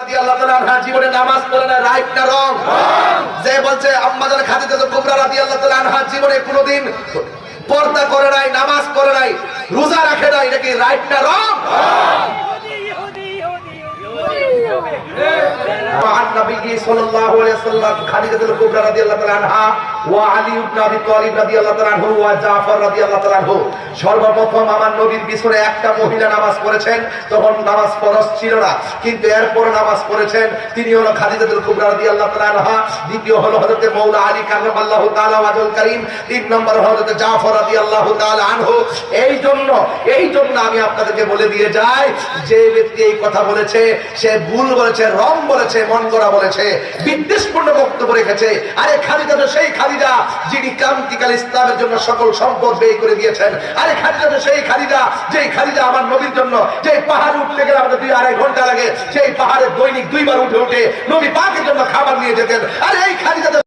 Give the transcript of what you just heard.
জীবনে নামাজ পড়ে না, রাইট না রং? যে বলছে আম্মাজান খাদিজা কুবরা রাদিয়াল্লাহু তাআলা আনহা জীবনে কোনোদিন পর্দা করে নাই, নামাজ পড়ে নাই, রোজা রাখে নাই, এটা কি রাইট না রং? عن النبي صلى الله عليه وسلم خديجة الكبرى رضي الله تعالى عنها وعلي بن ابي طالب رضي الله تعالى عنه وجعفر رضي الله تعالى عنه সর্বপ্রথম আমার নবীর পিছনে একটা মহিলা নামাজ পড়েছেন, তখন নামাজ ফরজ ছিল না, কিন্তু এরপর নামাজ পড়েছেন তিনি হলো খাদিজাতুল কুবরা রাদিয়াল্লাহু তাআলা আনহা, দ্বিতীয় হলো হযরত মাওলা আলী কাররামাল্লাহু তাআলা ওয়াজহুল কারীম, তিন নম্বর হযরত জাফর রাদিয়াল্লাহু তাআলা আনহু। এই জন্য আমি আপনাদেরকে বলে দিয়ে যাই, যে ব্যক্তি এই কথা বলেছে সে ভুল বলেছে, রং বলেছে, মন গড়া বলেছে, বিদ্বেষপূর্ণ বক্তব্য রেখেছে। আরে খাদিজা তো সেই খাদিজা যিনি ক্রান্তিকাল ইসলামের জন্য সকল সম্পদ ব্যয় করে দিয়েছেন। আরে খাদিজা তো সেই খাদিজা যেই খাদিজা আমার নবীর জন্য, যে পাহাড়ে উঠতে গেলে আমাদের 2-2.5 ঘন্টা লাগে, সেই পাহাড়ে দৈনিক 2 বার উঠে নবী পাকের জন্য খাবার নিয়ে যেতেন। আরে এই খাদিজা